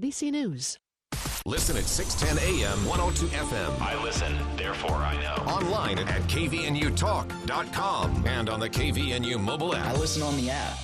ABC News. Listen at 610 AM, 102 FM. I listen, therefore I know. Online at kvnutalk.com and on the KVNU mobile app. I listen on the app.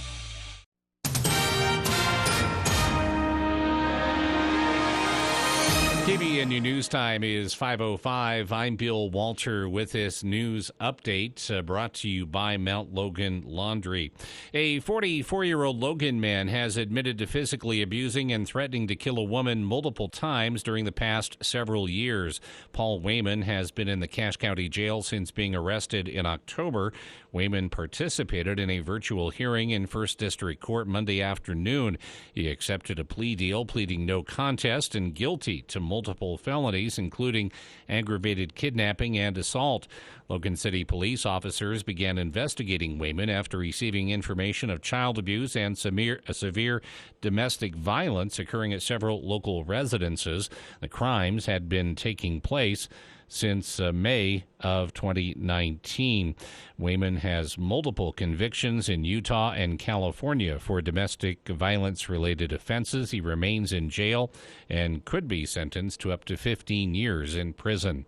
KVNU News Time is 5:05. I'm Bill Walter with this news update brought to you by Mount Logan Laundry. A 44-year-old Logan man has admitted to physically abusing and threatening to kill a woman multiple times during the past several years. Paul Wayman has been in the Cache County Jail since being arrested in October. Wayman participated in a virtual hearing in 1st District Court Monday afternoon. He accepted a plea deal, pleading no contest and guilty to multiple felonies, including aggravated kidnapping and assault. Logan City police officers began investigating Wayman after receiving information of child abuse and severe domestic violence occurring at several local residences. The crimes had been taking place since May of 2019. Wayman has multiple convictions in Utah and California for domestic violence-related offenses. He remains in jail and could be sentenced to up to 15 years in prison.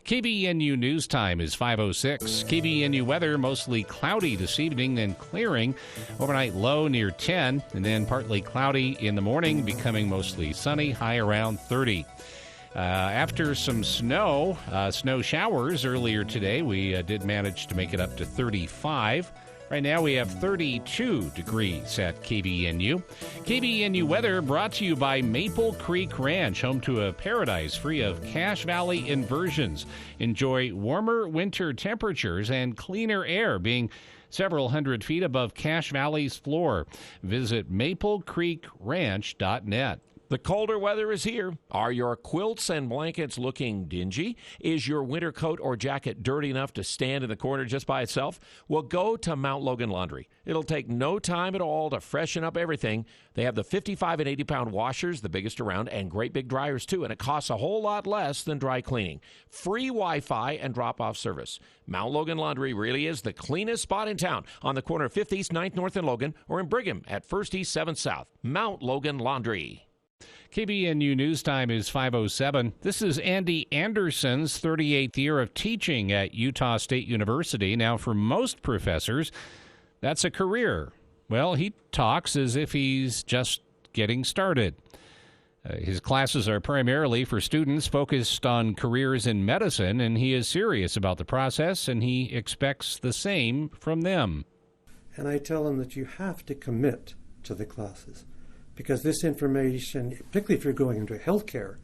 KVNU News Time is 5:06. KVNU weather, mostly cloudy this evening, then clearing. Overnight low near 10, and then partly cloudy in the morning, becoming mostly sunny, high around 30. After some snow showers earlier today, we did manage to make it up to 35. Right now we have 32 degrees at KVNU. KVNU weather brought to you by Maple Creek Ranch, home to a paradise free of Cache Valley inversions. Enjoy warmer winter temperatures and cleaner air, being several hundred feet above Cache Valley's floor. Visit maplecreekranch.net. The colder weather is here. Are your quilts and blankets looking dingy? Is your winter coat or jacket dirty enough to stand in the corner just by itself? Well, go to Mount Logan Laundry. It'll take no time at all to freshen up everything. They have the 55 and 80-pound washers, the biggest around, and great big dryers, too, and it costs a whole lot less than dry cleaning. Free Wi-Fi and drop-off service. Mount Logan Laundry really is the cleanest spot in town, on the corner of 5th East, 9th North, and Logan, or in Brigham at 1st East, 7th South. Mount Logan Laundry. KVNU News Time is 5:07. This is Andy Anderson's 38th year of teaching at Utah State University. Now, for most professors, that's a career. Well, he talks as if he's just getting started. His classes are primarily for students focused on careers in medicine, and he is serious about the process, and he expects the same from them. And I tell them that you have to commit to the classes, because this information, particularly if you're going into a healthcare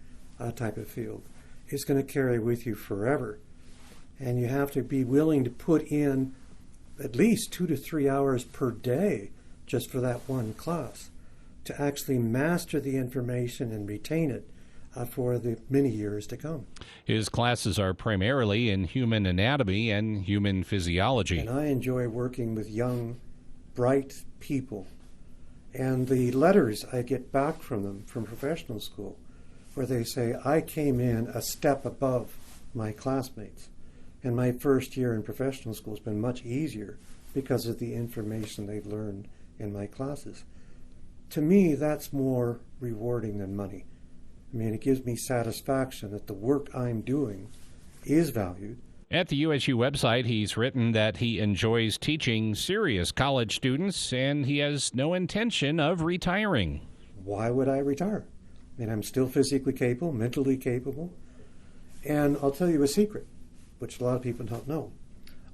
type of field, is going to carry with you forever. And you have to be willing to put in at least 2 to 3 hours per day just for that one class to actually master the information and retain it for the many years to come. His classes are primarily in human anatomy and human physiology. And I enjoy working with young, bright people. And the letters I get back from them from professional school, where they say, I came in a step above my classmates. And my first year in professional school has been much easier because of the information they've learned in my classes. To me, that's more rewarding than money. I mean, it gives me satisfaction that the work I'm doing is valued. At the USU website, he's written that he enjoys teaching serious college students and he has no intention of retiring. Why would I retire? I mean, I'm still physically capable, mentally capable. And I'll tell you a secret, which a lot of people don't know.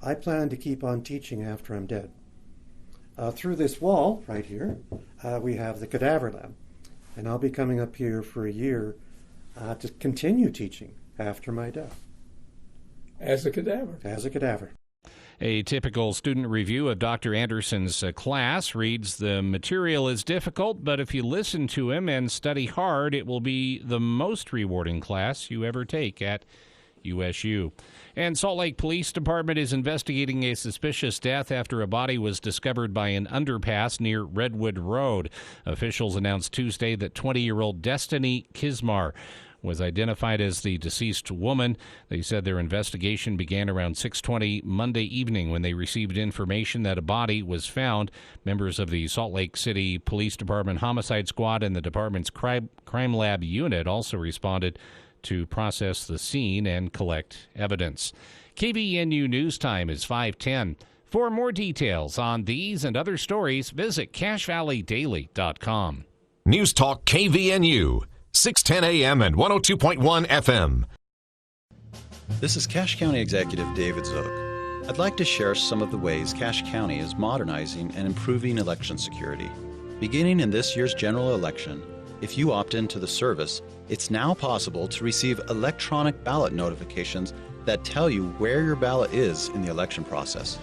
I plan to keep on teaching after I'm dead. Through this wall right here, we have the cadaver lab. And I'll be coming up here for a year to continue teaching after my death. As a cadaver. As a cadaver. A typical student review of Dr. Anderson's class reads, the material is difficult, but if you listen to him and study hard, it will be the most rewarding class you ever take at USU. And Salt Lake Police Department is investigating a suspicious death after a body was discovered by an underpass near Redwood Road. Officials announced Tuesday that 20-year-old Destiny Kismar was identified as the deceased woman. They said their investigation began around 6:20 Monday evening when they received information that a body was found. Members of the Salt Lake City Police Department Homicide Squad and the department's Crime Lab unit also responded to process the scene and collect evidence. KVNU News Time is 5:10. For more details on these and other stories, visit CacheValleyDaily.com. News Talk KVNU, 610 AM and 102.1 FM. This is Cache County Executive David Zook. I'd like to share some of the ways Cache County is modernizing and improving election security. Beginning in this year's general election, if you opt into the service, it's now possible to receive electronic ballot notifications that tell you where your ballot is in the election process.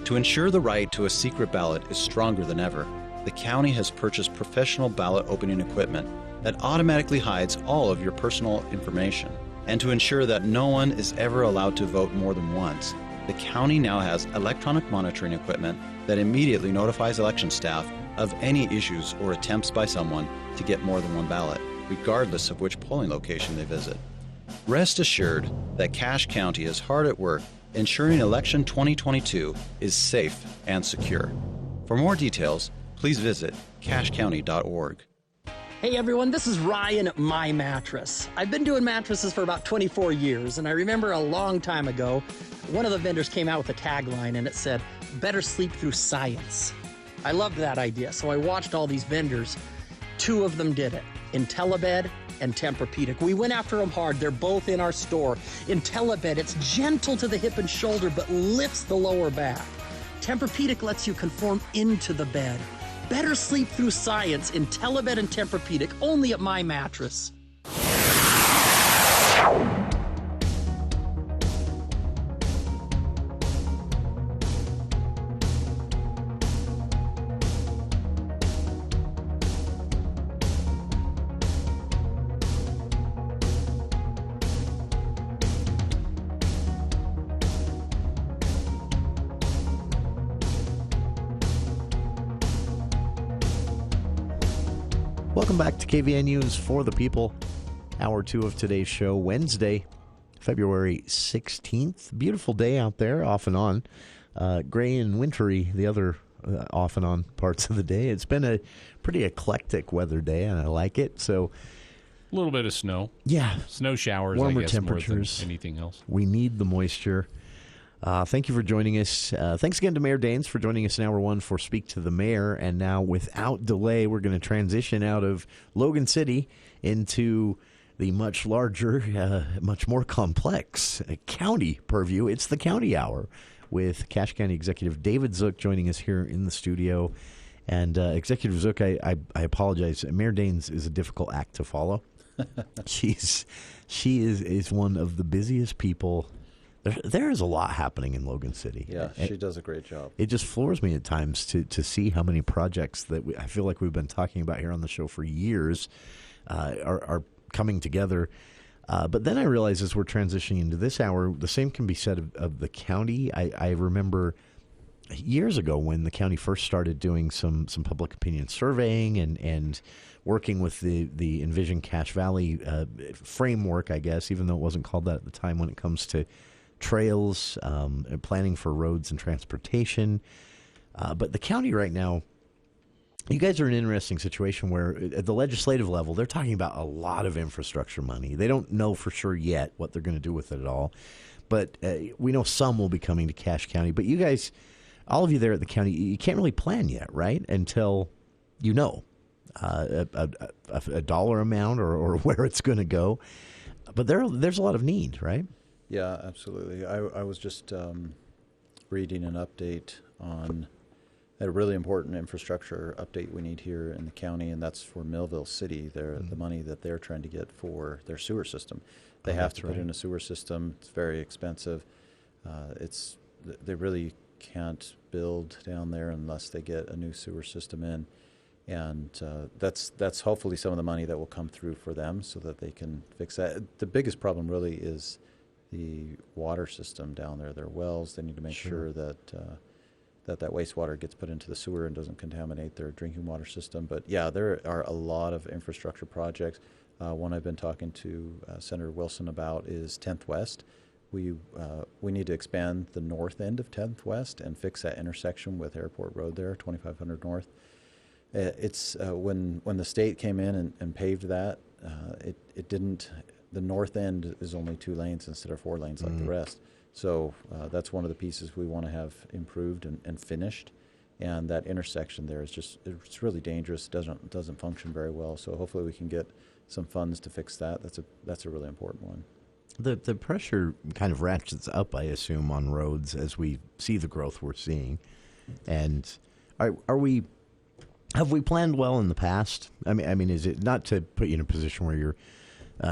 To ensure the right to a secret ballot is stronger than ever, the county has purchased professional ballot opening equipment that automatically hides all of your personal information. And to ensure that no one is ever allowed to vote more than once, the county now has electronic monitoring equipment that immediately notifies election staff of any issues or attempts by someone to get more than one ballot, regardless of which polling location they visit. Rest assured that Cache County is hard at work ensuring election 2022 is safe and secure. For more details, please visit cachecounty.org. Hey everyone, this is Ryan at My Mattress. I've been doing mattresses for about 24 years, and I remember a long time ago, one of the vendors came out with a tagline and it said, "Better sleep through science." I loved that idea, so I watched all these vendors. Two of them did it, IntelliBed and Tempur-Pedic. We went after them hard. They're both in our store. IntelliBed, it's gentle to the hip and shoulder, but lifts the lower back. Tempur-Pedic lets you conform into the bed. Better sleep through science, IntelliBed and Tempur-Pedic, only at My Mattress. Welcome back to KVNU's For the People, hour 2 of today's show, Wednesday, February 16th. Beautiful day out there, off and on. Gray and wintry, the other off and on parts of the day. It's been a pretty eclectic weather day, and I like it. So, a little bit of snow. Yeah. Snow showers, warmer I guess, temperatures. more than anything else. We need the moisture. Thank you for joining us. Thanks again to Mayor Daines for joining us in Hour 1 for Speak to the Mayor. And now, without delay, we're going to transition out of Logan City into the much larger, much more complex county purview. It's the County Hour with Cache County Executive David Zook joining us here in the studio. And Executive Zook, I apologize. Mayor Daines is a difficult act to follow. She is one of the busiest people. There is a lot happening in Logan City. Yeah, she does a great job. It just floors me at times to see how many projects that I feel like we've been talking about here on the show for years are coming together. But then I realize as we're transitioning into this hour, the same can be said of the county. I remember years ago when the county first started doing some public opinion surveying and working with the Envision Cache Valley framework, I guess, even though it wasn't called that at the time when it comes to trails, planning for roads and transportation. But the county right now, you guys are in an interesting situation where at the legislative level, they're talking about a lot of infrastructure money. They don't know for sure yet what they're going to do with it at all. But we know some will be coming to Cache County. But you guys, all of you there at the county, you can't really plan yet, right? Until you know a dollar amount or where it's going to go. But there's a lot of need, right? Yeah, absolutely. I was just reading an update on a really important infrastructure update we need here in the county, and that's for Millville City. The money that they're trying to get for their sewer system. They have to put in a sewer system. It's very expensive. They really can't build down there unless they get a new sewer system in. And that's hopefully some of the money that will come through for them so that they can fix that. The biggest problem really is the water system down there. Their wells, they need to make sure that that wastewater gets put into the sewer and doesn't contaminate their drinking water system. But yeah, there are a lot of infrastructure projects. One I've been talking to Senator Wilson about is 10th West. We need to expand the north end of 10th West and fix that intersection with Airport Road there, 2500 North. It's when the state came in and paved that, it didn't. The north end is only 2 lanes instead of 4 lanes like the rest. So that's one of the pieces we want to have improved and finished. And that intersection there is it's really dangerous. Doesn't function very well. So hopefully we can get some funds to fix that. That's a really important one. The pressure kind of ratchets up, I assume, on roads as we see the growth we're seeing. And have we planned well in the past? I mean, is it not to put you in a position where you're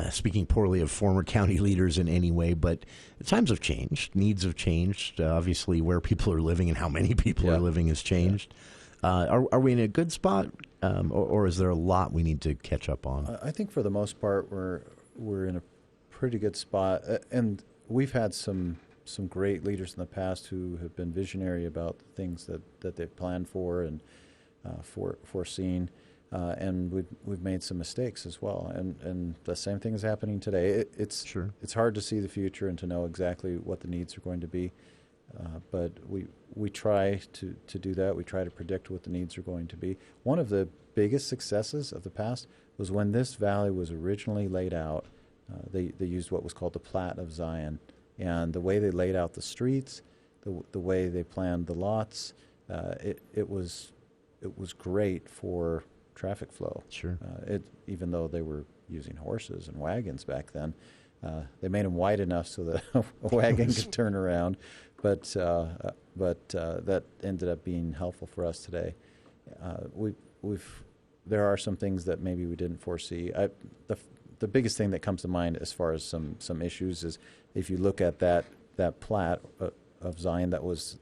speaking poorly of former county leaders in any way, but times have changed, needs have changed. Obviously, where people are living and how many people are living has changed. Are we in a good spot, or is there a lot we need to catch up on? I think for the most part, we're in a pretty good spot, and we've had some great leaders in the past who have been visionary about the things that they've planned for and foreseen. And we've made some mistakes as well, and the same thing is happening today. It's hard to see the future and to know exactly what the needs are going to be, but we try to do that. We try to predict what the needs are going to be. One of the biggest successes of the past was when this valley was originally laid out. They used what was called the Plat of Zion, and the way they laid out the streets, the way they planned the lots, it was great for traffic flow. Sure. Even though they were using horses and wagons back then, they made them wide enough so that a wagon could turn around. But that ended up being helpful for us today. There are some things that maybe we didn't foresee. The biggest thing that comes to mind as far as some issues is if you look at that plat of Zion that was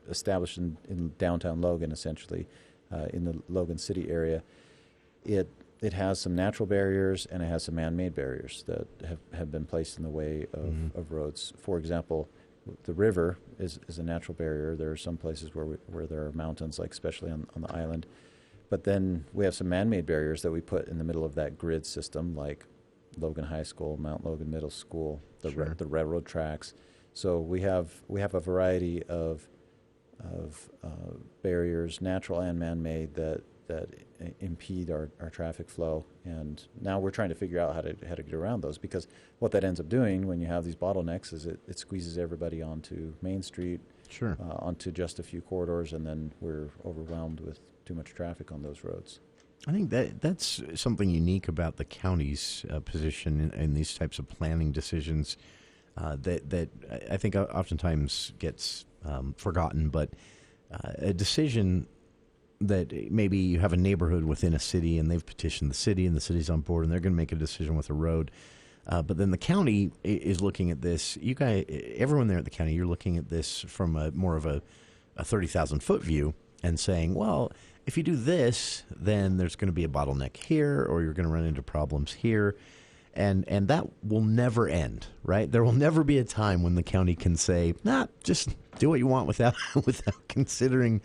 established in downtown Logan, essentially. In the Logan City area, it has some natural barriers and it has some man-made barriers that have been placed in the way of roads. For example, the river is a natural barrier. There are some places where there are mountains, like especially on the island. But then we have some man-made barriers that we put in the middle of that grid system, like Logan High School, Mount Logan Middle School, the railroad tracks. So we have a variety of barriers, natural and man-made, that impede our traffic flow, and now we're trying to figure out how to get around those, because what that ends up doing when you have these bottlenecks is it squeezes everybody onto Main Street, onto just a few corridors, and then we're overwhelmed with too much traffic on those roads. I think that's something unique about the county's position in these types of planning decisions that I think oftentimes gets forgotten, but a decision that maybe you have a neighborhood within a city and they've petitioned the city and the city's on board and they're going to make a decision with a road. But then the county is looking at this. You guys, everyone there at the county, you're looking at this from more of a 30,000-foot view and saying, well, if you do this, then there's going to be a bottleneck here, or you're going to run into problems here. And that will never end, right? There will never be a time when the county can say, just do what you want without considering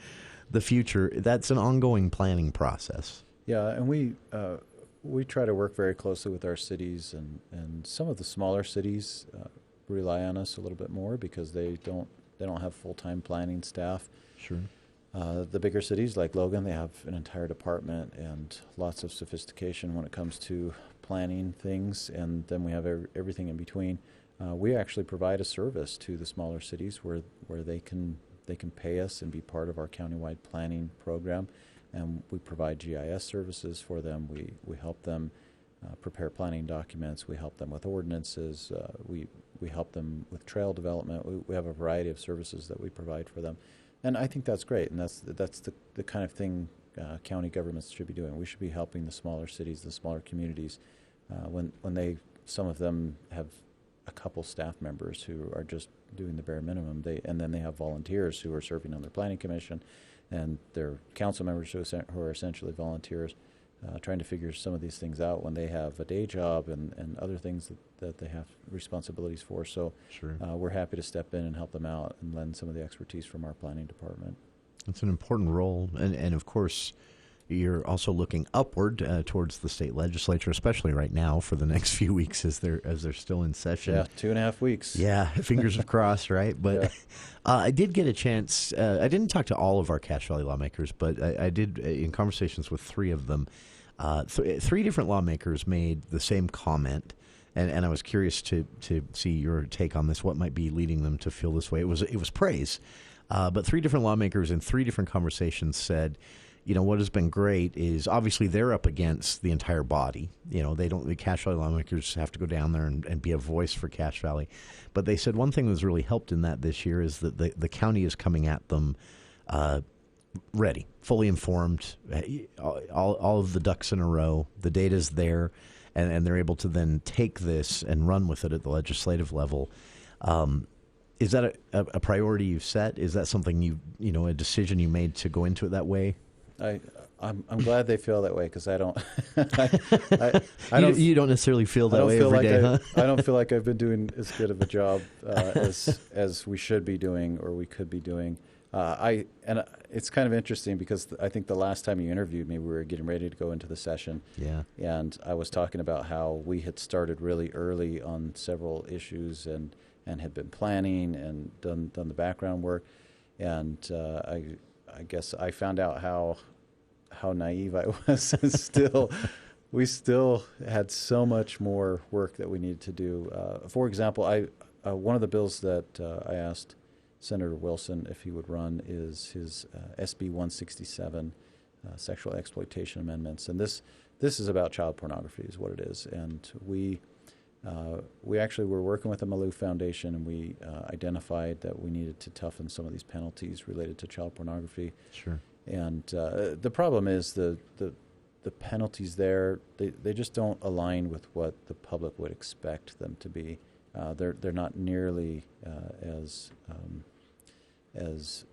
the future. That's an ongoing planning process. Yeah, and we try to work very closely with our cities, and some of the smaller cities rely on us a little bit more because they don't have full-time planning staff. Sure. The bigger cities like Logan, they have an entire department and lots of sophistication when it comes to planning things, and then we have everything in between. We actually provide a service to the smaller cities where they can pay us and be part of our countywide planning program, and we provide GIS services for them. We help them prepare planning documents. We help them with ordinances. We help them with trail development. We have a variety of services that we provide for them, and I think that's great. And that's the kind of thing county governments should be doing. We should be helping the smaller cities, the smaller communities, when some of them have a couple staff members who are just doing the bare minimum. And then they have volunteers who are serving on their planning commission, and their council members who are essentially volunteers, trying to figure some of these things out when they have a day job and other things that they have responsibilities for. So we're happy to step in and help them out and lend some of the expertise from our planning department. It's an important role, and of course, You're also looking upward towards the state legislature, especially right now for the next few weeks as they're still in session. Yeah, 2.5 weeks. Yeah, fingers are crossed, right? But I did get a chance. I didn't talk to all of our Cache Valley lawmakers, but I did in conversations with three of them. Three different lawmakers made the same comment, and I was curious to see your take on this. What might be leading them to feel this way? It was praise, but three different lawmakers in three different conversations said, what has been great is obviously they're up against the entire body. The Cache Valley lawmakers have to go down there and be a voice for Cache Valley. But they said one thing that's really helped in that this year is that the county is coming at them ready, fully informed, all of the ducks in a row. The data's there, and they're able to then take this and run with it at the legislative level. Is that a priority you've set? Is that something a decision you made to go into it that way? I'm glad they feel that way because I don't. You don't necessarily feel that way every day, huh? I don't feel like I've been doing as good of a job as we should be doing or we could be doing. It's kind of interesting because I think the last time you interviewed me, we were getting ready to go into the session. Yeah. And I was talking about how we had started really early on several issues and had been planning and done the background work, and I guess I found out how naive I was. And we still had so much more work that we needed to do. For example, one of the bills that I asked Senator Wilson if he would run is his SB 167 sexual exploitation amendments, and this is about child pornography, is what it is. And we actually were working with the Malou Foundation, and we identified that we needed to toughen some of these penalties related to child pornography. Sure. And the problem is the penalties there, they just don't align with what the public would expect them to be. They're not nearly as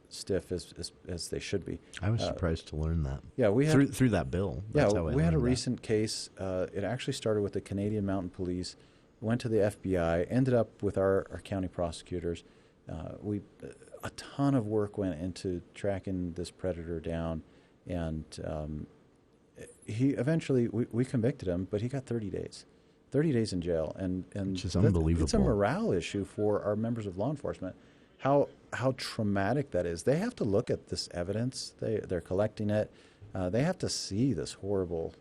stiff as they should be. I was surprised to learn that. Yeah, we had through that bill. That's how we had a learned recent case. It actually started with the Canadian Mountain Police, went to the FBI, ended up with our county prosecutors. A ton of work went into tracking this predator down, and he eventually we convicted him, but he got 30 days. 30 days in jail, and which is unbelievable. It's a morale issue for our members of law enforcement. How traumatic that is. They have to look at this evidence. They're collecting it. They have to see this horrible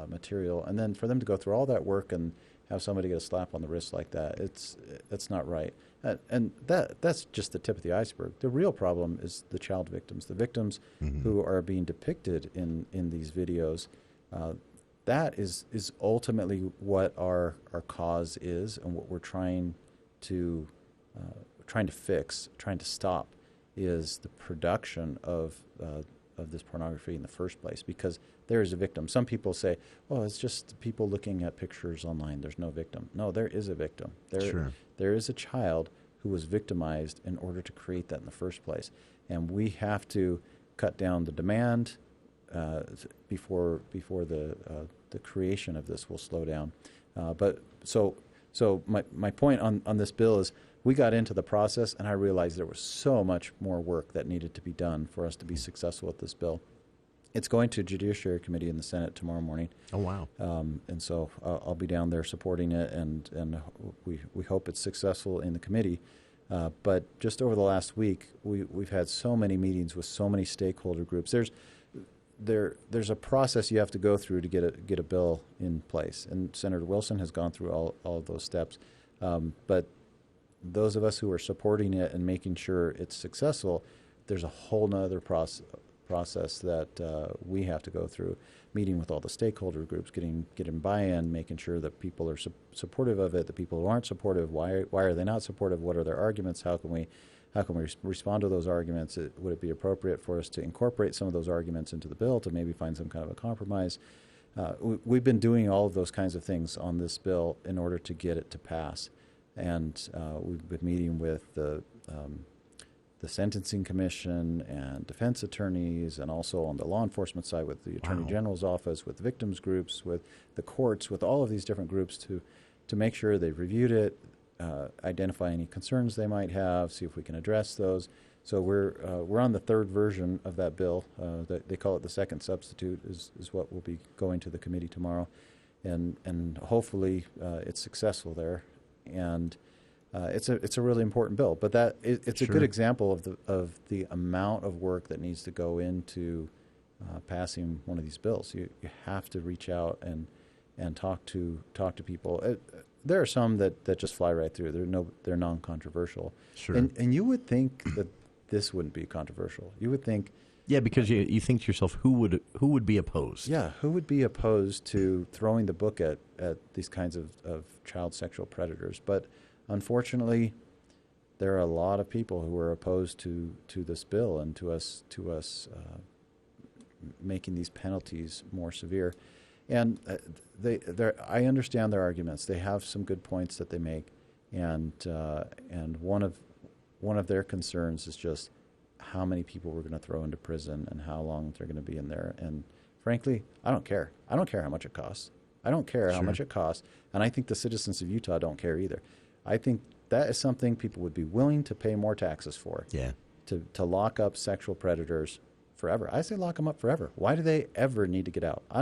material, and then for them to go through all that work and have somebody get a slap on the wrist like that, it's not right. And that's just the tip of the iceberg. The real problem is the child victims, the victims who are being depicted in these videos. That is ultimately what our cause is, and what we're trying to fix, trying to stop, is the production of this pornography in the first place, because there is a victim. Some people say, "Oh, it's just people looking at pictures online. There's no victim." No, there is a victim. There is a child who was victimized in order to create that in the first place, and we have to cut down the demand before the creation of this will slow down. But my point on this bill is, we got into the process, and I realized there was so much more work that needed to be done for us to be successful with this bill. It's going to Judiciary Committee in the Senate tomorrow morning. Oh, wow. And so I'll be down there supporting it, and we hope it's successful in the committee. But just over the last week, we've had so many meetings with so many stakeholder groups. There's a process you have to go through to get a bill in place, and Senator Wilson has gone through all of those steps. But those of us who are supporting it and making sure it's successful, there's a whole nother process that we have to go through, meeting with all the stakeholder groups, getting buy-in, making sure that people are supportive of it, the people who aren't supportive, why are they not supportive, what are their arguments, how can we respond to those arguments, would it be appropriate for us to incorporate some of those arguments into the bill to maybe find some kind of a compromise. We've been doing all of those kinds of things on this bill in order to get it to pass. And we've been meeting with the Sentencing Commission and defense attorneys, and also on the law enforcement side with the Attorney General's office, with victims groups, with the courts, with all of these different groups to make sure they've reviewed it, identify any concerns they might have, see if we can address those, So we're on the third version of that bill. That they call it the second substitute is what will be going to the committee tomorrow, and hopefully it's successful there. And it's a really important bill. But it's a good example of the amount of work that needs to go into passing one of these bills. You have to reach out and talk to people. There are some that just fly right through. They're non-controversial. Sure. And you would think that this wouldn't be controversial. You would think, yeah, because you think to yourself, who would be opposed? Yeah, who would be opposed to throwing the book at these kinds of child sexual predators? But unfortunately, there are a lot of people who are opposed to this bill and to us making these penalties more severe. And I understand their arguments. They have some good points that they make, and one of their concerns is just how many people we're going to throw into prison and how long they're going to be in there. And frankly, I don't care. I don't care how much it costs. I don't care how much it costs, and I think the citizens of Utah don't care either. I think that is something people would be willing to pay more taxes for. Yeah. To lock up sexual predators forever. I say lock them up forever. Why do they ever need to get out? I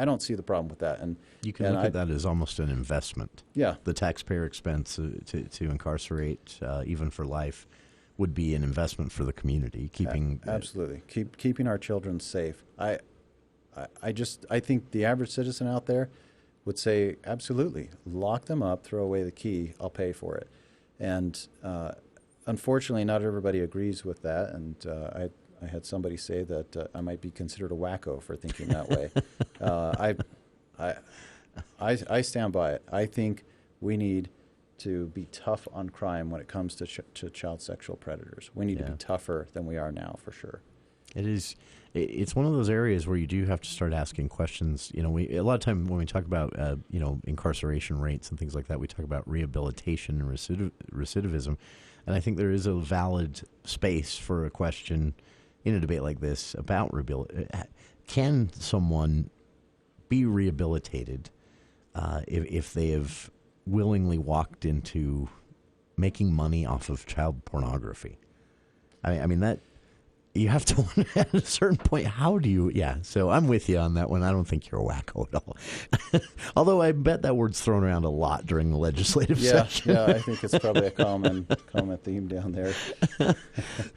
don't see the problem with that. And you can look at that as almost an investment. Yeah. The taxpayer expense to incarcerate, even for life, would be an investment for the community. Absolutely. Keeping our children safe. I think the average citizen out there would say, absolutely, lock them up, throw away the key, I'll pay for it. And unfortunately, not everybody agrees with that. And I had somebody say that I might be considered a wacko for thinking that way. I stand by it. I think we need to be tough on crime when it comes to child sexual predators. We need to be tougher than we are now, for sure. It's one of those areas where you do have to start asking questions. A lot of time when we talk about incarceration rates and things like that, we talk about rehabilitation and recidivism, and I think there is a valid space for a question in a debate like this about can someone be rehabilitated if they have willingly walked into making money off of child pornography? I mean that you have to wonder at a certain point, how do you? Yeah, so I'm with you on that one. I don't think you're a wacko at all. Although I bet that word's thrown around a lot during the legislative session. Yeah, I think it's probably a common theme down there.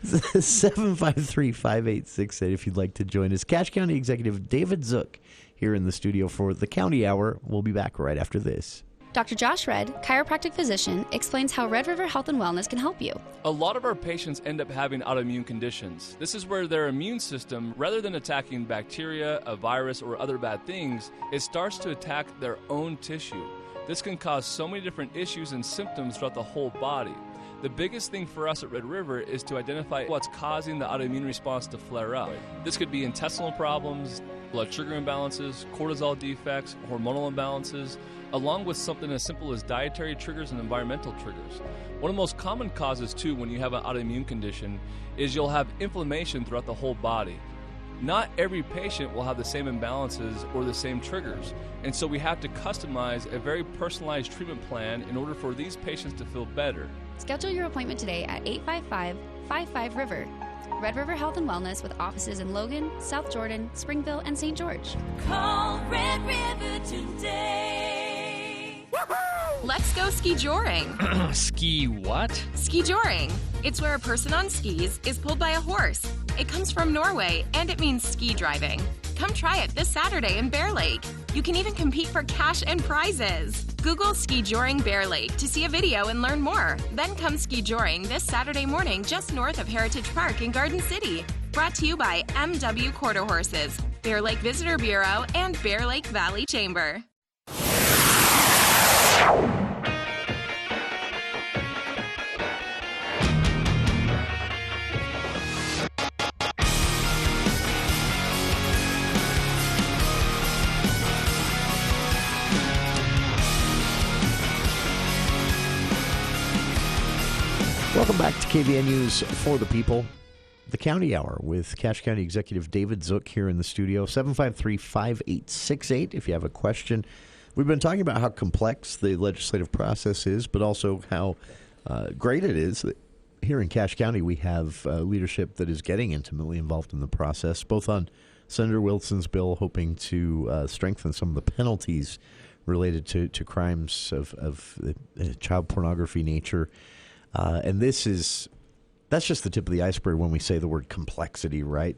753-5868 if you'd like to join us. Cache County Executive David Zook here in the studio for the County Hour. We'll be back right after this. Dr. Josh Red, chiropractic physician, explains how Red River Health and Wellness can help you. A lot of our patients end up having autoimmune conditions. This is where their immune system, rather than attacking bacteria, a virus, or other bad things, it starts to attack their own tissue. This can cause so many different issues and symptoms throughout the whole body. The biggest thing for us at Red River is to identify what's causing the autoimmune response to flare up. This could be intestinal problems, blood sugar imbalances, cortisol defects, hormonal imbalances, along with something as simple as dietary triggers and environmental triggers. One of the most common causes, too, when you have an autoimmune condition is you'll have inflammation throughout the whole body. Not every patient will have the same imbalances or the same triggers, and so we have to customize a very personalized treatment plan in order for these patients to feel better. Schedule your appointment today at 855-55-RIVER. Red River Health and Wellness with offices in Logan, South Jordan, Springville, and St. George. Call Red River today. Let's go ski joring. Ski what? Ski joring. It's where a person on skis is pulled by a horse. It comes from Norway, and it means ski driving. Come try it this Saturday in Bear Lake. You can even compete for cash and prizes. Google Ski Joring Bear Lake to see a video and learn more. Then come ski joring this Saturday morning just north of Heritage Park in Garden City. Brought to you by MW Quarter Horses, Bear Lake Visitor Bureau, and Bear Lake Valley Chamber. Welcome back to KVN News for the People, the County Hour with Cache County Executive David Zook here in the studio. 753-5868 if you have a question. We've been talking about how complex the legislative process is, but also how great it is here in Cache County, we have leadership that is getting intimately involved in the process, both on Senator Wilson's bill, hoping to strengthen some of the penalties related to crimes of child pornography nature. And that's just the tip of the iceberg when we say the word complexity, right?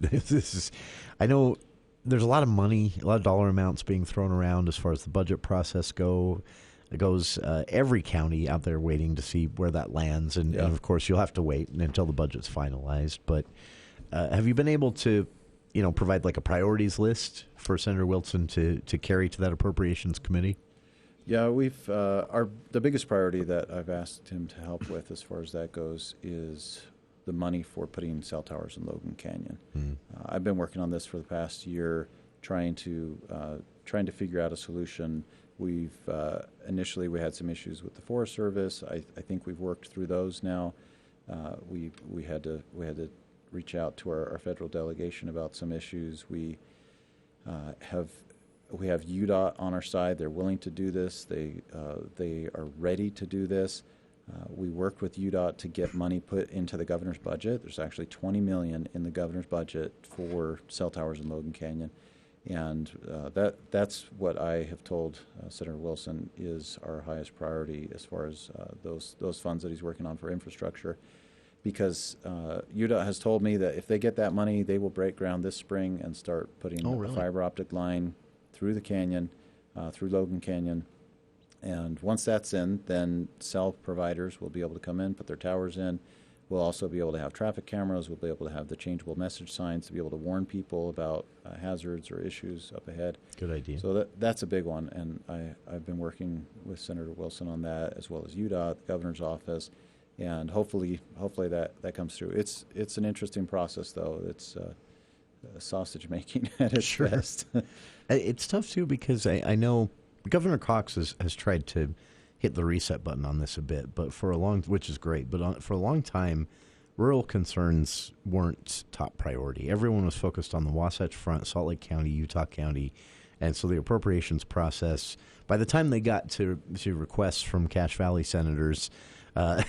I know there's a lot of money, a lot of dollar amounts being thrown around as far as the budget process goes. Every county out there waiting to see where that lands. And of course, you'll have to wait until the budget's finalized. But have you been able to, provide like a priorities list for Senator Wilson to carry to that appropriations committee? Yeah, we've the biggest priority that I've asked him to help with as far as that goes is the money for putting cell towers in Logan Canyon. I've been working on this for the past year, trying to figure out a solution. We've initially we had some issues with the Forest Service. I think we've worked through those now. We had to reach out to our federal delegation about some issues. We have UDOT on our side. They're willing to do this. They are ready to do this. We worked with UDOT to get money put into the governor's budget. There's actually $20 million in the governor's budget for cell towers in Logan Canyon, and that's what I have told Senator Wilson is our highest priority as far as those funds that he's working on for infrastructure. Because UDOT has told me that if they get that money, they will break ground this spring and start putting a fiber optic line through the canyon, through Logan Canyon. And once that's in, then cell providers will be able to come in, put their towers in. We'll also be able to have traffic cameras. We'll be able to have the changeable message signs to be able to warn people about hazards or issues up ahead. Good idea. So that's a big one. And I've been working with Senator Wilson on that, as well as UDOT, the governor's office. And hopefully that comes through. It's an interesting process, though. It's sausage making at its best. It's tough too because I know Governor Cox has tried to hit the reset button on this a bit, but which is great. But for a long time, rural concerns weren't top priority. Everyone was focused on the Wasatch Front, Salt Lake County, Utah County, and so the appropriations process. By the time they got to requests from Cache Valley senators. Most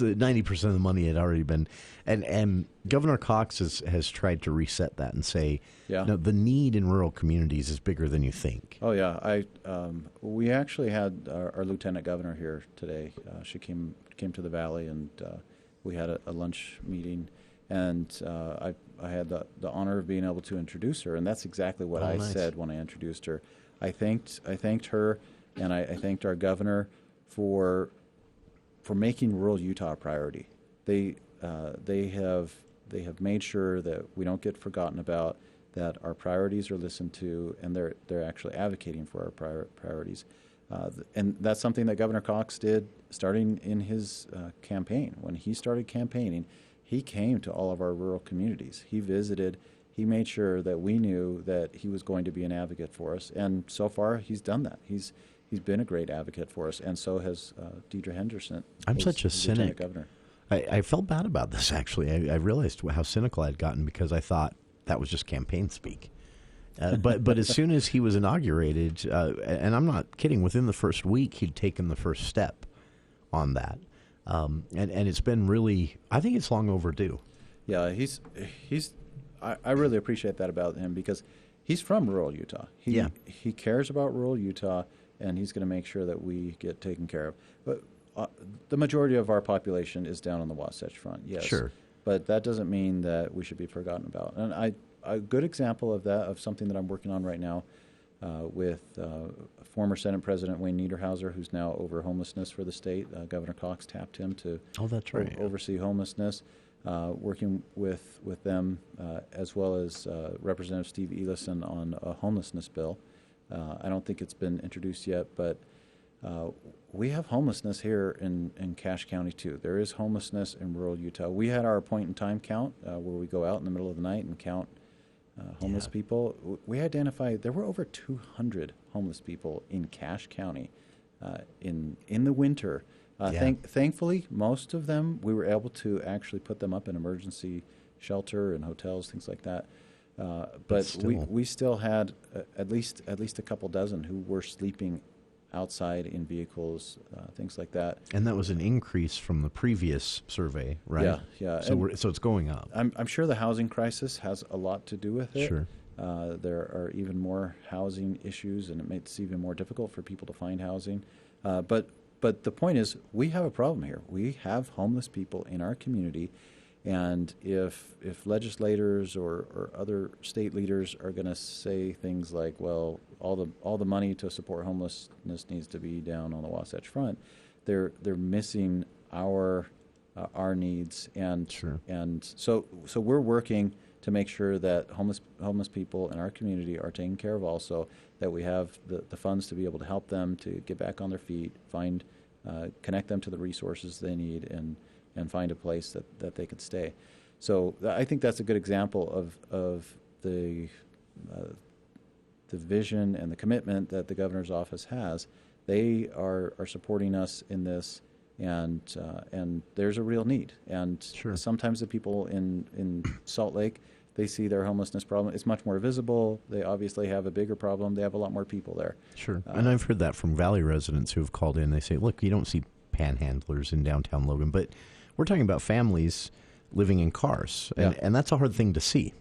of the 90% of the money had already been, and Governor Cox has tried to reset that and say, no, the need in rural communities is bigger than you think. Oh yeah, we actually had our lieutenant governor here today. She came to the valley, and we had a lunch meeting, and I had the honor of being able to introduce her, and that's exactly what I said when I introduced her. I thanked her, and I thanked our governor for making rural Utah a priority. They have made sure that we don't get forgotten about, that our priorities are listened to, and they're actually advocating for our priorities. And that's something that Governor Cox did starting in his campaign. When he started campaigning, he came to all of our rural communities. He visited. He made sure that we knew that he was going to be an advocate for us, and so far he's done that. He's been a great advocate for us, and so has Deidre Henderson. I'm such a cynic. Governor. I felt bad about this, actually. I realized how cynical I'd gotten because I thought that was just campaign speak. But as soon as he was inaugurated, and I'm not kidding, within the first week, he'd taken the first step on that. And it's been really, I think it's long overdue. Yeah, I really appreciate that about him because he's from rural Utah. He cares about rural Utah, and he's going to make sure that we get taken care of. But the majority of our population is down on the Wasatch Front, yes. Sure. But that doesn't mean that we should be forgotten about. And a good example of that, of something that I'm working on right now with former Senate President Wayne Niederhauser, who's now over homelessness for the state. Governor Cox tapped him to oversee homelessness. Working with them, as well as Representative Steve Elison on a homelessness bill. I don't think it's been introduced yet, but we have homelessness here in Cache County, too. There is homelessness in rural Utah. We had our point-in-time count where we go out in the middle of the night and count homeless people. We identified there were over 200 homeless people in Cache County in the winter. Thankfully, most of them, we were able to actually put them up in emergency shelter and hotels, things like that. But we still had at least a couple dozen who were sleeping outside in vehicles, things like that. And that was an increase from the previous survey, right? Yeah, yeah. So it's going up. I'm sure the housing crisis has a lot to do with it. Sure. There are even more housing issues, and it makes it even more difficult for people to find housing. But the point is, we have a problem here. We have homeless people in our community, and if legislators or other state leaders are going to say things like, well, all the money to support homelessness needs to be down on the Wasatch Front, they're missing our needs, and sure. And so we're working to make sure that homeless people in our community are taken care of, also that we have the funds to be able to help them to get back on their feet, connect them to the resources they need, and find a place that they could stay. So I think that's a good example of the vision and the commitment that the governor's office has. They are supporting us in this, and there's a real need. And sure. Sometimes the people in Salt Lake, they see their homelessness problem. It's much more visible. They obviously have a bigger problem. They have a lot more people there. Sure. And I've heard that from Valley residents who have called in. They say, look, you don't see panhandlers in downtown Logan, but we're talking about families living in cars, and that's a hard thing to see.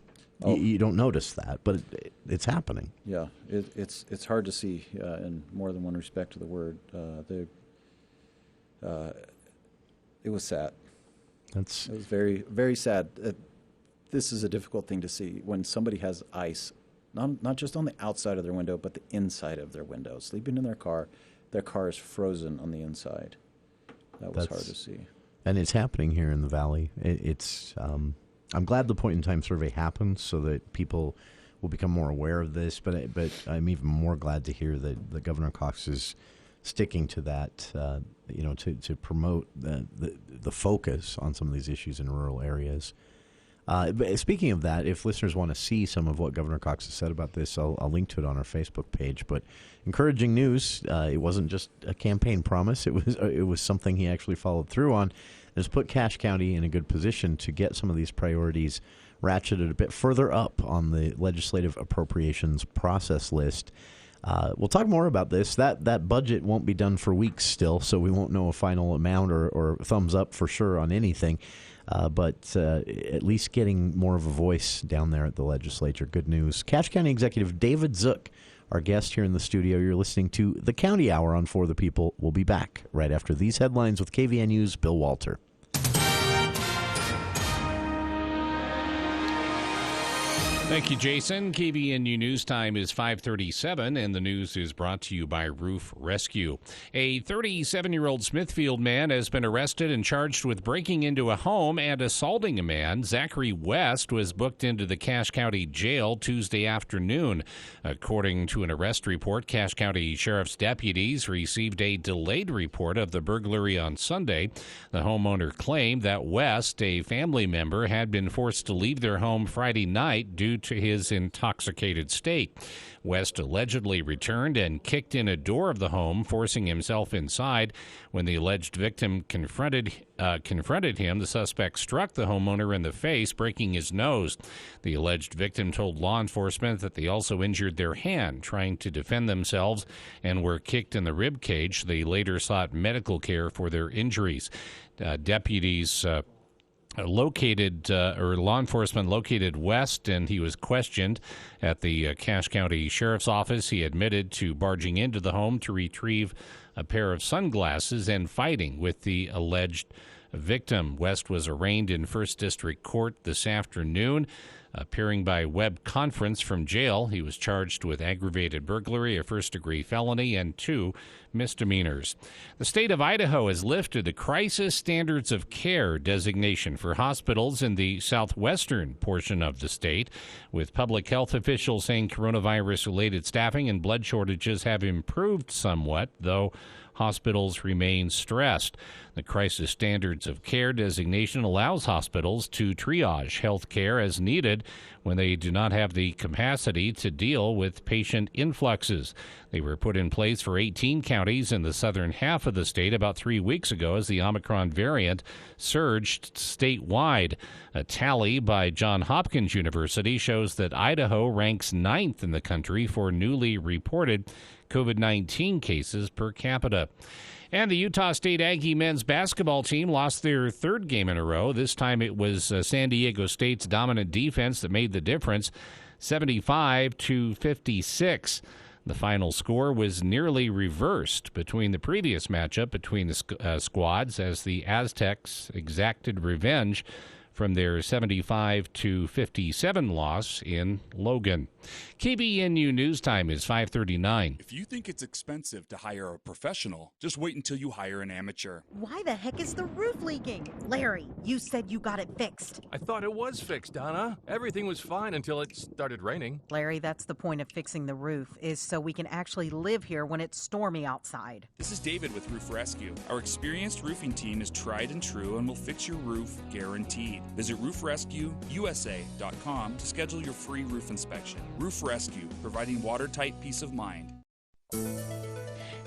Oh. You don't notice that, but it's happening. Yeah, it's hard to see in more than one respect to the word. It was sad. It was very, very sad. This is a difficult thing to see when somebody has ice, not just on the outside of their window, but the inside of their window. Sleeping in their car is frozen on the inside. That's hard to see. And it's happening here in the Valley. I'm glad the point-in-time survey happened so that people will become more aware of this, but I'm even more glad to hear that Governor Cox is sticking to that, to promote the focus on some of these issues in rural areas. But speaking of that, if listeners want to see some of what Governor Cox has said about this, I'll link to it on our Facebook page. But encouraging news. It wasn't just a campaign promise. It was something he actually followed through on. Has put Cache County in a good position to get some of these priorities ratcheted a bit further up on the legislative appropriations process list. We'll talk more about this. That budget won't be done for weeks still, so we won't know a final amount or thumbs up for sure on anything. But at least getting more of a voice down there at the legislature. Good news. Cache County Executive David Zook, our guest here in the studio. You're listening to the County Hour on For the People. We'll be back right after these headlines with KVNU's Bill Walter. Thank you, Jason. KVNU News Time is 5:37, and the news is brought to you by Roof Rescue. A 37-year-old Smithfield man has been arrested and charged with breaking into a home and assaulting a man. Zachary West was booked into the Cache County Jail Tuesday afternoon. According to an arrest report, Cache County Sheriff's deputies received a delayed report of the burglary on Sunday. The homeowner claimed that West, a family member, had been forced to leave their home Friday night due to his intoxicated state. West allegedly returned and kicked in a door of the home, forcing himself inside. When the alleged victim confronted him, the suspect struck the homeowner in the face, breaking his nose. The alleged victim told law enforcement that they also injured their hand trying to defend themselves and were kicked in the rib cage. They later sought medical care for their injuries. Deputies law enforcement located West, and he was questioned at the Cache County Sheriff's Office. He admitted to barging into the home to retrieve a pair of sunglasses and fighting with the alleged victim. West was arraigned in First District Court this afternoon. Appearing by web conference from jail, he was charged with aggravated burglary, a first-degree felony, and 2 misdemeanors. The state of Idaho has lifted the Crisis Standards of Care designation for hospitals in the southwestern portion of the state, with public health officials saying coronavirus-related staffing and blood shortages have improved somewhat, though hospitals remain stressed. The Crisis Standards of Care designation allows hospitals to triage health care as needed when they do not have the capacity to deal with patient influxes. They were put in place for 18 counties in the southern half of the state about 3 weeks ago as the Omicron variant surged statewide. A tally by Johns Hopkins University shows that Idaho ranks 9th in the country for newly reported COVID-19 cases per capita. And the Utah State Aggie men's basketball team lost their third game in a row. This time it was San Diego State's dominant defense that made the difference, 75-56. The final score was nearly reversed between the previous matchup between the squads as the Aztecs exacted revenge from their 75-57 loss in Logan. KBNU News Time is 5:39. If you think it's expensive to hire a professional, just wait until you hire an amateur. Why the heck is the roof leaking? Larry, you said you got it fixed. I thought it was fixed, Donna. Everything was fine until it started raining. Larry, that's the point of fixing the roof, is so we can actually live here when it's stormy outside. This is David with Roof Rescue. Our experienced roofing team is tried and true and will fix your roof guaranteed. Visit roofrescueusa.com to schedule your free roof inspection. Roof Rescue, providing watertight peace of mind.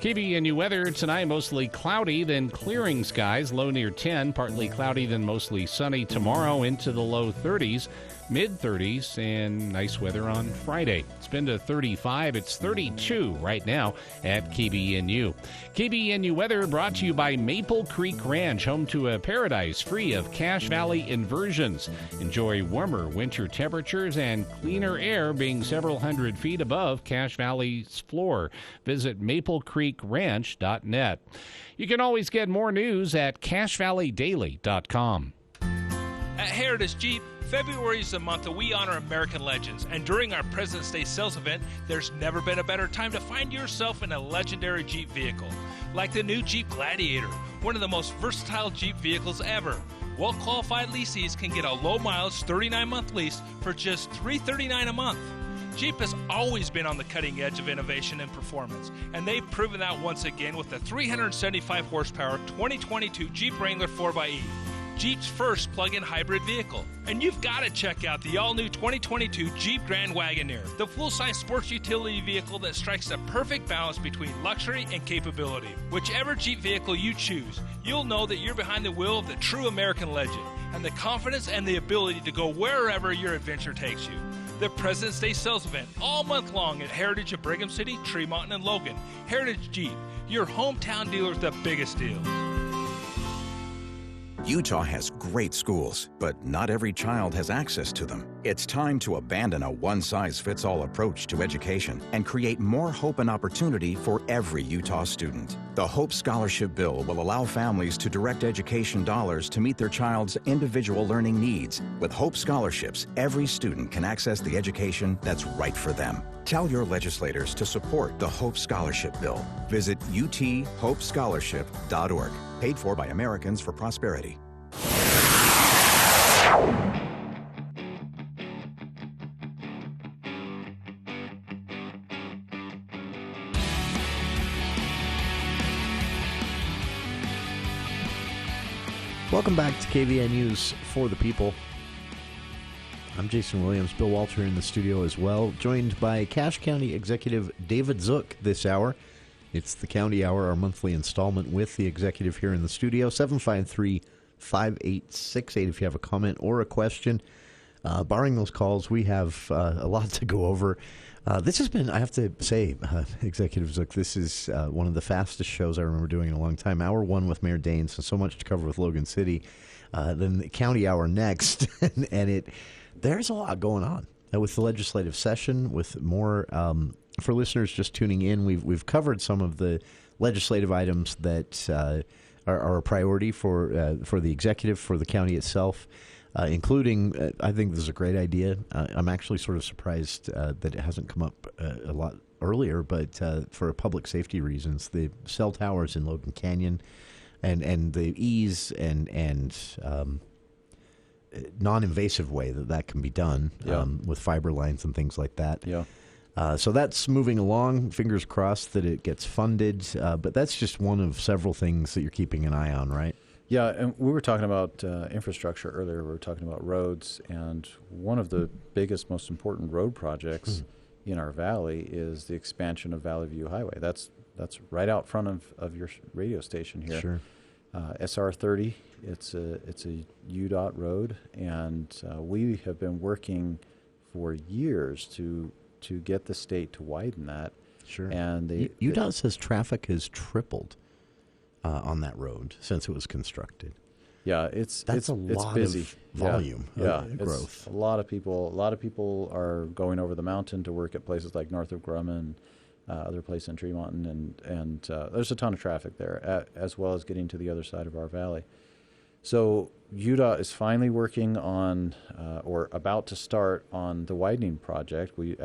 KBNU weather tonight, mostly cloudy, then clearing skies, low near 10, partly cloudy, then mostly sunny tomorrow into the low 30s, mid-30s, and nice weather on Friday. It's been to 35. It's 32 right now at KBNU. KBNU weather brought to you by Maple Creek Ranch, home to a paradise free of Cache Valley inversions. Enjoy warmer winter temperatures and cleaner air being several hundred feet above Cache Valley's floor. Visit maplecreekranch.net. You can always get more news at cachevalleydaily.com. At Heritage Jeep, February is the month that we honor American legends, and during our President's Day sales event, there's never been a better time to find yourself in a legendary Jeep vehicle. Like the new Jeep Gladiator, one of the most versatile Jeep vehicles ever. Well-qualified leasees can get a low-mileage 39-month lease for just $339 a month. Jeep has always been on the cutting edge of innovation and performance, and they've proven that once again with the 375 horsepower 2022 Jeep Wrangler 4xe. Jeep's first plug-in hybrid vehicle. And you've got to check out the all-new 2022 Jeep Grand Wagoneer, the full-size sports utility vehicle that strikes the perfect balance between luxury and capability. Whichever Jeep vehicle you choose, you'll know that you're behind the wheel of the true American legend, and the confidence and the ability to go wherever your adventure takes you. The President's Day sales event all month long at Heritage of Brigham City, Tremont, and Logan. Heritage Jeep, your hometown dealer with the biggest deals. Utah has great schools, but not every child has access to them. It's time to abandon a one-size-fits-all approach to education and create more hope and opportunity for every Utah student. The Hope Scholarship Bill will allow families to direct education dollars to meet their child's individual learning needs. With Hope Scholarships, every student can access the education that's right for them. Tell your legislators to support the Hope Scholarship Bill. Visit uthopescholarship.org. Paid for by Americans for Prosperity. Welcome back to KVNU's For the People. I'm Jason Williams. Bill Walter in the studio as well, joined by Cache County Executive David Zook this hour. It's the County Hour, our monthly installment with the executive here in the studio. 753-5868 if you have a comment or a question. Barring those calls, we have a lot to go over. This has been, I have to say, Executive Zook, this is one of the fastest shows I remember doing in a long time. Hour one with Mayor Daines, and so much to cover with Logan City. Then the County Hour next, and there's a lot going on with the legislative session, with more... for listeners just tuning in, we've covered some of the legislative items that are a priority for the executive, for the county itself, including, I think this is a great idea. I'm actually sort of surprised that it hasn't come up a lot earlier, but for public safety reasons, the cell towers in Logan Canyon and the ease and non-invasive way that can be done with fiber lines and things like that. Yeah. So that's moving along. Fingers crossed that it gets funded. But that's just one of several things that you're keeping an eye on, right? Yeah, and we were talking about infrastructure earlier. We were talking about roads, and one of the biggest, most important road projects in our valley is the expansion of Valley View Highway. That's right out front of your radio station here. Sure. SR 30. It's a UDOT road, and we have been working for years to get the state to widen that. Sure. And UDOT says traffic has tripled on that road since it was constructed. Yeah, That's it's a lot busy. of volume growth. A lot of people are going over the mountain to work at places like north of Grumman, other places in Tremont, and there's a ton of traffic there, as well as getting to the other side of our valley. So UDOT is finally working on, or about to start on the widening project. We've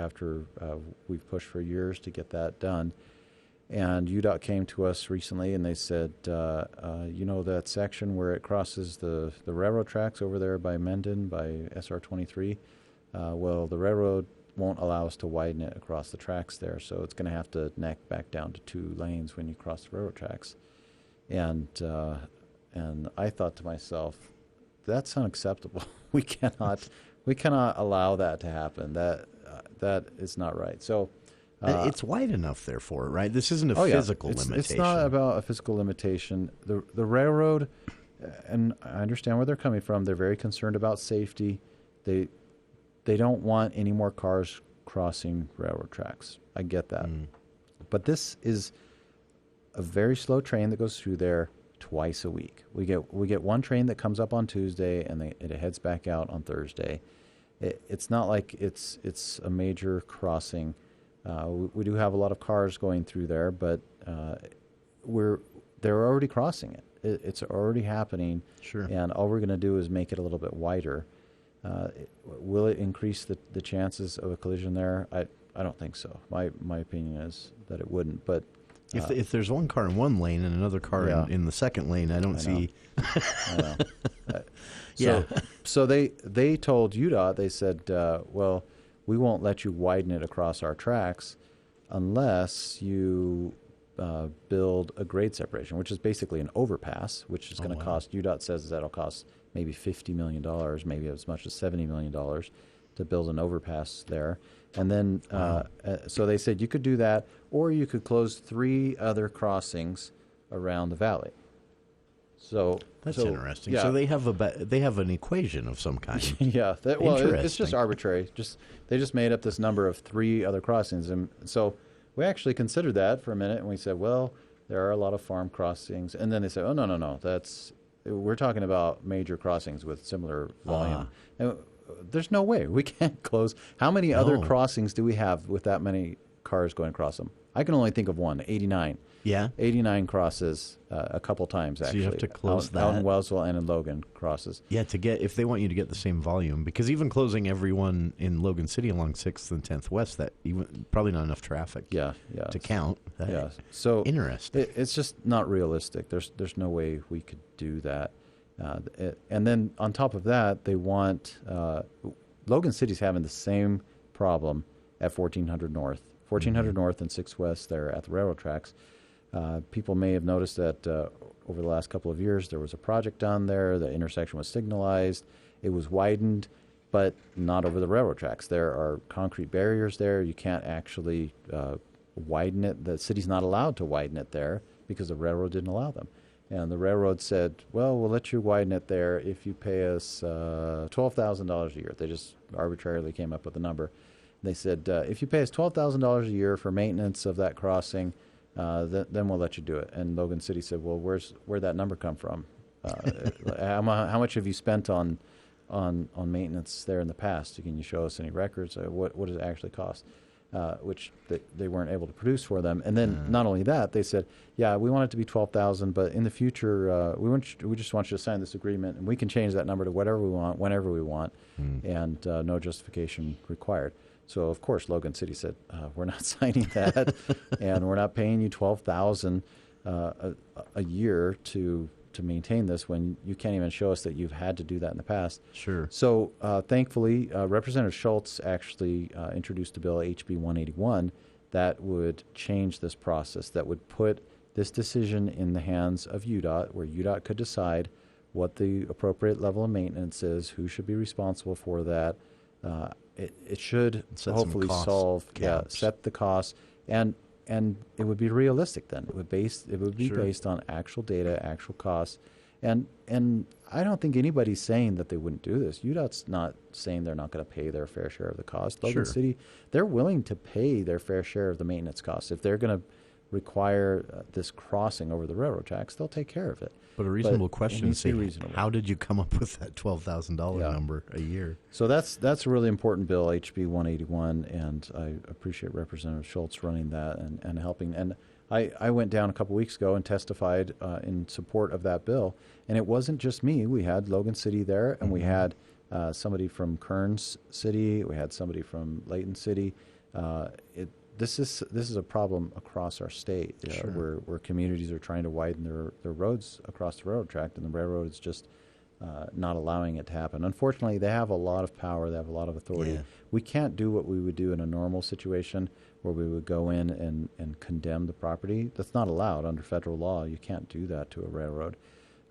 pushed for years to get that done. And UDOT came to us recently and they said, that section where it crosses the railroad tracks over there by Mendon, by SR-23, well, the railroad won't allow us to widen it across the tracks there, so it's going to have to neck back down to 2 lanes when you cross the railroad tracks. And I thought to myself, that's unacceptable. We cannot allow that to happen. That is not right. So. It's wide enough there for it, right? This isn't a physical limitation. It's not about a physical limitation. The railroad, and I understand where they're coming from. They're very concerned about safety. They don't want any more cars crossing railroad tracks. I get that. But this is a very slow train that goes through there twice a week. We get one train that comes up on Tuesday and it heads back out on Thursday. It's not like it's a major crossing. We do have a lot of cars going through there, but they're already crossing it. It's already happening. Sure. And all we're going to do is make it a little bit wider. Will it increase the chances of a collision there? I don't think so. My opinion is that it wouldn't. But if there's one car in one lane and another car in the second lane, I don't see. I know. So they told UDOT, they said, well, we won't let you widen it across our tracks unless you build a grade separation, which is basically an overpass, which is going to cost, UDOT says that'll cost maybe $50 million, maybe as much as $70 million to build an overpass there. And then, so they said you could do that, or you could close 3 other crossings around the valley. So that's interesting. Yeah. So they have an equation of some kind. Yeah. It's just arbitrary. They just made up this number of 3 other crossings, and so we actually considered that for a minute, and we said, well, there are a lot of farm crossings, and then they said, oh no, we're talking about major crossings with similar volume. And there's no way we can't close. How many other crossings do we have with that many cars going across them? I can only think of one, 89. Yeah. 89 crosses a couple times, actually. So you have to close that. Out in Wellsville and in Logan crosses. Yeah, if they want you to get the same volume, because even closing everyone in Logan City along 6th and 10th West, probably not enough traffic to count. So interesting. It's just not realistic. There's no way we could do that. And then on top of that, they want Logan City's having the same problem at 1400 North. 1400 North and 6 West there at the railroad tracks. People may have noticed that over the last couple of years there was a project done there. The intersection was signalized. It was widened, but not over the railroad tracks. There are concrete barriers there. You can't actually widen it. The city's not allowed to widen it there because the railroad didn't allow them. And the railroad said, well, we'll let you widen it there if you pay us $12,000 a year. They just arbitrarily came up with a number. They said, if you pay us $12,000 a year for maintenance of that crossing, then we'll let you do it. And Logan City said, well, where'd that number come from? How much have you spent on maintenance there in the past? Can you show us any records? What does it actually cost? Which they weren't able to produce for them. And then not only that, they said, yeah, we want it to be $12,000, but in the future, we just want you to sign this agreement, and we can change that number to whatever we want, whenever we want, and no justification required. So, of course, Logan City said, we're not signing that, and we're not paying you $12,000 a year to maintain this when you can't even show us that you've had to do that in the past. Sure. So, thankfully, Representative Schultz actually introduced a bill, HB 181, that would change this process, that would put this decision in the hands of UDOT, where UDOT could decide what the appropriate level of maintenance is, who should be responsible for that. It should hopefully set the costs, and it would be realistic then. It would be based on actual data, actual costs, And I don't think anybody's saying that they wouldn't do this. UDOT's not saying they're not going to pay their fair share of the cost. Logan City, they're willing to pay their fair share of the maintenance costs. If they're going to require this crossing over the railroad tracks, they'll take care of it. But a reasonable question is, reasonable. How did you come up with that $12,000 number a year? So that's a really important bill, HB 181, and I appreciate Representative Schultz running that and helping. And I went down a couple weeks ago and testified in support of that bill. And it wasn't just me. We had Logan City there, and we had somebody from Kearns City. We had somebody from Layton City. This is a problem across our state, where communities are trying to widen their roads across the railroad track, and the railroad is just not allowing it to happen. Unfortunately, they have a lot of power. They have a lot of authority. Yeah. We can't do what we would do in a normal situation where we would go in and condemn the property. That's not allowed under federal law. You can't do that to a railroad.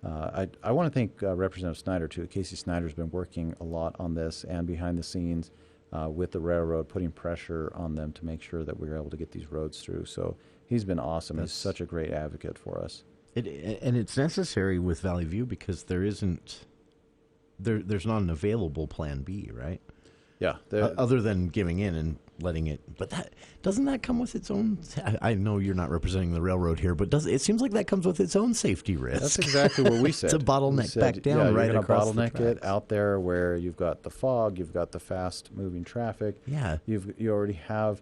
I want to thank Representative Snyder, too. Casey Snyder's been working a lot on this and behind the scenes with the railroad, putting pressure on them to make sure that we're able to get these roads through. So he's been awesome. He's such a great advocate for us. And it's necessary with Valley View because there's not an available Plan B, right? Yeah. Other than giving in and letting it. But doesn't that come with its own? I know you're not representing the railroad here, but it seems like that comes with its own safety risk. That's exactly what we said. It's a bottleneck back down right across the tracks. You're going to bottleneck it out there where you've got the fog, you've got the fast-moving traffic. Yeah. You already have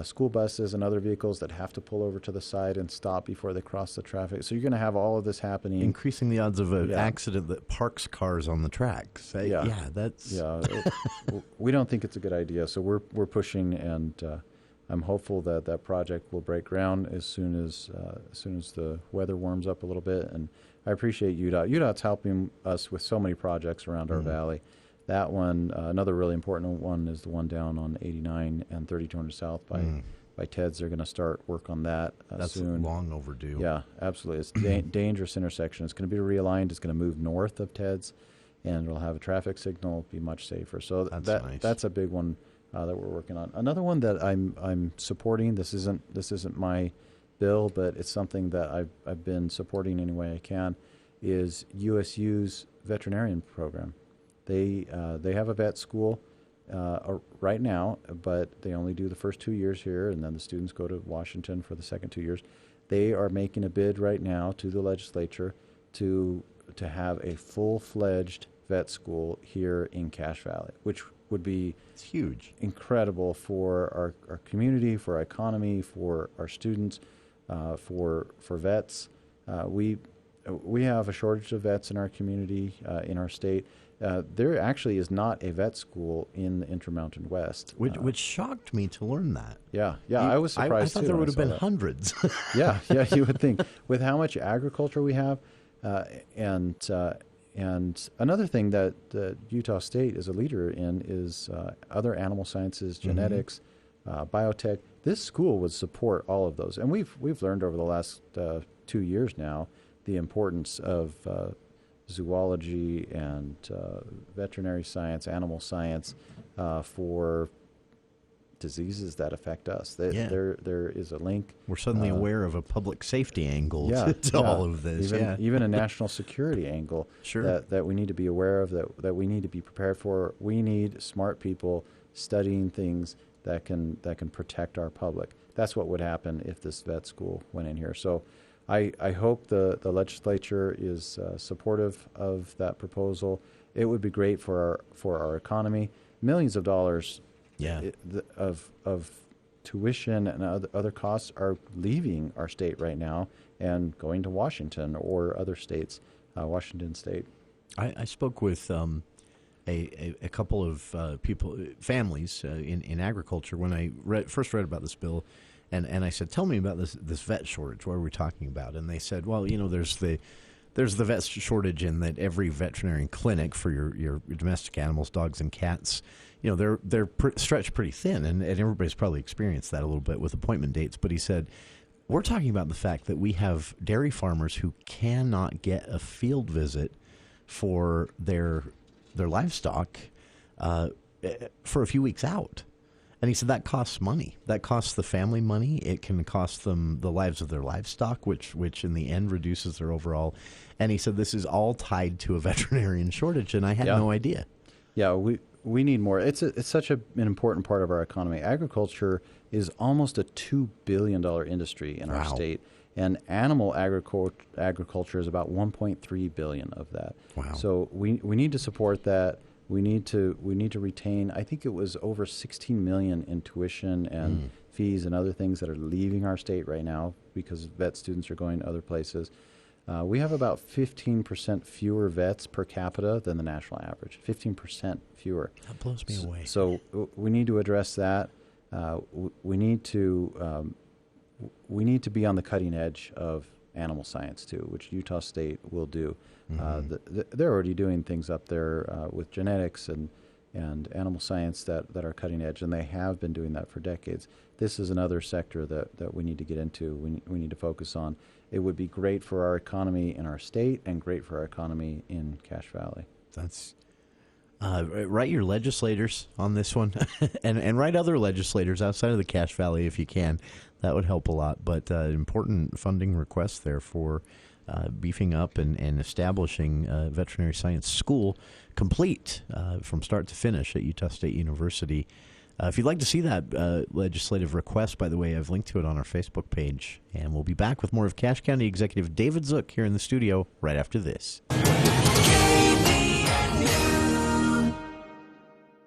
school buses and other vehicles that have to pull over to the side and stop before they cross the traffic. So you're going to have all of this happening. Increasing the odds of an accident that parks cars on the tracks. We don't think it's a good idea. So we're pushing, and I'm hopeful that project will break ground as soon as the weather warms up a little bit. And I appreciate UDOT. UDOT's helping us with so many projects around our valley. That one, another really important one, is the one down on 89 and 3200 South by Ted's. They're going to start work on that soon. That's long overdue. Yeah, absolutely. It's a dangerous intersection. It's going to be realigned. It's going to move north of Ted's, and it'll have a traffic signal, be much safer. So that's a big one that we're working on. Another one that I'm supporting. This isn't my bill, but it's something that I've been supporting any way I can. Is USU's veterinarian program. They have a vet school right now, but they only do the first 2 years here, and then the students go to Washington for the second 2 years. They are making a bid right now to the legislature to have a full-fledged vet school here in Cache Valley, which would be huge, incredible for our community, for our economy, for our students, for vets. We have a shortage of vets in our community, in our state. There actually is not a vet school in the Intermountain West. Which shocked me to learn that. Yeah, I was surprised, I thought there would have been hundreds. Yeah, you would think. With how much agriculture we have, and another thing that Utah State is a leader in is other animal sciences, genetics, biotech. This school would support all of those. And we've learned over the last 2 years now the importance of zoology and veterinary science, animal science, for diseases that affect us. There is a link. We're suddenly aware of a public safety angle to all of this. Even a national security angle that we need to be aware of, that we need to be prepared for. We need smart people studying things that can protect our public. That's what would happen if this vet school went in here. So I hope the legislature is supportive of that proposal. It would be great for our economy. Millions of dollars of tuition and other costs are leaving our state right now and going to Washington or other states, Washington State. I spoke with a couple of families in agriculture when I first read about this bill. And I said, tell me about this vet shortage. What are we talking about? And they said, well, there's the vet shortage in that every veterinarian clinic for your domestic animals, dogs and cats, they're stretched pretty thin, and everybody's probably experienced that a little bit with appointment dates. But he said, we're talking about the fact that we have dairy farmers who cannot get a field visit for their livestock for a few weeks out. And he said that costs money. That costs the family money. It can cost them the lives of their livestock, which in the end reduces their overall. And he said this is all tied to a veterinarian shortage, and I had no idea. Yeah, we need more. It's such an important part of our economy. Agriculture is almost a $2 billion industry in our state, and animal agriculture is about $1.3 billion of that. Wow. So we need to support that. We need to retain. I think it was over $16 million in tuition and fees and other things that are leaving our state right now because vet students are going to other places. We have about 15% fewer vets per capita than the national average. 15% fewer. That blows me away. So we need to address that. We need to be on the cutting edge of animal science too, which Utah State will do. They're already doing things up there with genetics and animal science that are cutting edge, and they have been doing that for decades. This is another sector that we need to get into. We need to focus on. It would be great for our economy in our state and great for our economy in Cache Valley. That's write your legislators on this one, and write other legislators outside of the Cache Valley if you can. That would help a lot. But important funding requests there for beefing up and establishing a veterinary science school complete from start to finish at Utah State University. If you'd like to see that legislative request, by the way, I've linked to it on our Facebook page. And we'll be back with more of Cache County Executive David Zook here in the studio right after this.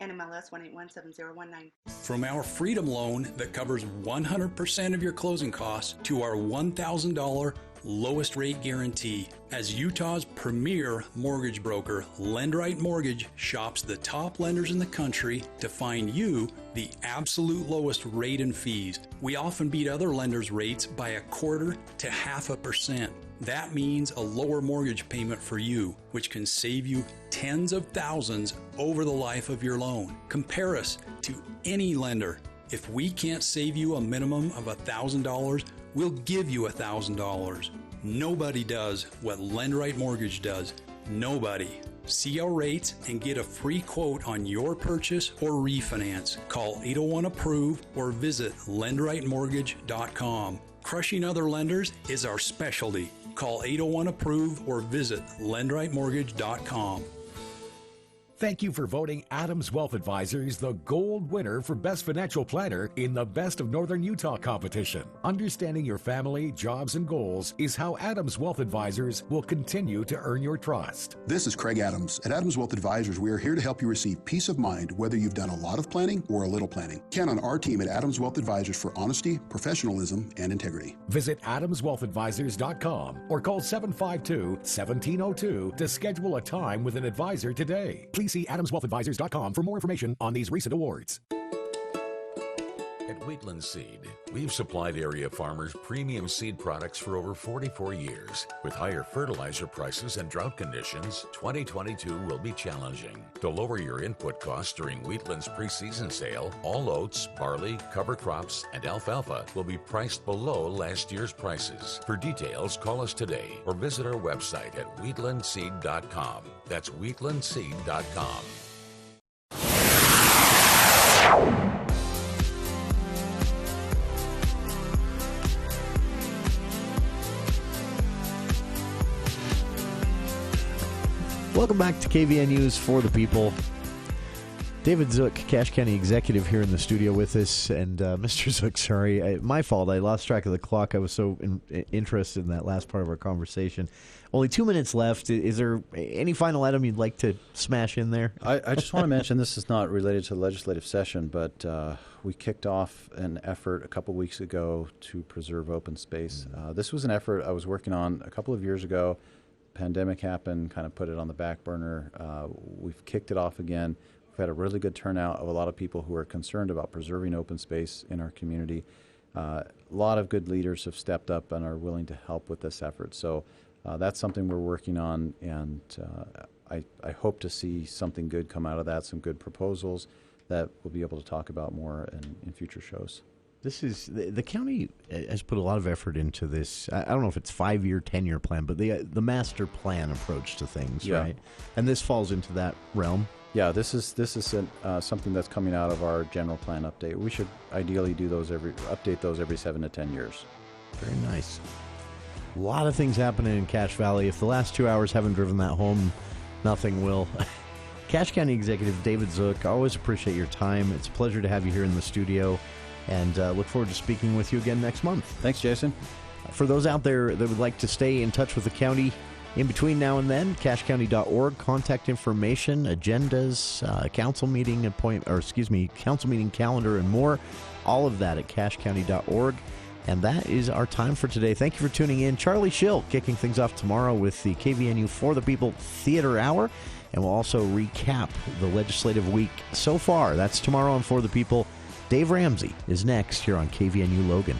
NMLS 1817019. From our Freedom Loan that covers 100% of your closing costs to our $1,000 lowest rate guarantee. As Utah's premier mortgage broker, LendRight Mortgage shops the top lenders in the country to find you the absolute lowest rate and fees. We often beat other lenders' rates by 1/4 to 0.5%. That means a lower mortgage payment for you, which can save you tens of thousands over the life of your loan. Compare us to any lender. If we can't save you a minimum of $1,000, we'll give you $1,000. Nobody does what LendRight Mortgage does. Nobody. See our rates and get a free quote on your purchase or refinance. Call 801-APPROVE or visit lendrightmortgage.com. Crushing other lenders is our specialty. Call 801-APPROVE or visit lendrightmortgage.com. Thank you for voting Adams Wealth Advisors the gold winner for Best Financial Planner in the Best of Northern Utah competition. Understanding your family, jobs, and goals is how Adams Wealth Advisors will continue to earn your trust. This is Craig Adams. At Adams Wealth Advisors, we are here to help you receive peace of mind whether you've done a lot of planning or a little planning. Count on our team at Adams Wealth Advisors for honesty, professionalism, and integrity. Visit adamswealthadvisors.com or call 752-1702 to schedule a time with an advisor today. Please see adamswealthadvisors.com for more information on these recent awards. At Wheatland Seed, we've supplied area farmers premium seed products for over 44 years. With higher fertilizer prices and drought conditions, 2022 will be challenging. To lower your input costs during Wheatland's preseason sale, all oats, barley, cover crops, and alfalfa will be priced below last year's prices. For details, call us today or visit our website at wheatlandseed.com. That's wheatlandseed.com. Welcome back to KVN News for the People. David Zook, Cache County Executive, here in the studio with us. And Mr. Zook, sorry, my fault. I lost track of the clock. I was so interested in that last part of our conversation. Only 2 minutes left. Is there any final item you'd like to smash in there? I just want to mention, this is not related to the legislative session, but we kicked off an effort a couple weeks ago to preserve open space. This was an effort I was working on a couple of years ago. Pandemic happened, kind of put it on the back burner. We've kicked it off again. We've had a really good turnout of a lot of people who are concerned about preserving open space in our community. A lot of good leaders have stepped up and are willing to help with this effort. So that's something we're working on, and I hope to see something good come out of that, some good proposals that we'll be able to talk about more in future shows. This is the county has put a lot of effort into this. I don't know if it's 5-year, 10-year plan, but the master plan approach to things, right? And this falls into that realm. Yeah, this is something that's coming out of our general plan update. We should ideally update those every 7 to 10 years. Very nice. A lot of things happening in Cache Valley. If the last 2 hours haven't driven that home, nothing will. Cache County Executive David Zook, I always appreciate your time. It's a pleasure to have you here in the studio, and look forward to speaking with you again next month. Thanks, Jason. For those out there that would like to stay in touch with the county in between now and then, cachecounty.org, contact information, agendas, council meeting council meeting calendar, and more. All of that at cachecounty.org. And that is our time for today. Thank you for tuning in. Charlie Schill kicking things off tomorrow with the KVNU For the People Theater Hour. And we'll also recap the legislative week so far. That's tomorrow on For the People. Dave Ramsey is next here on KVNU Logan.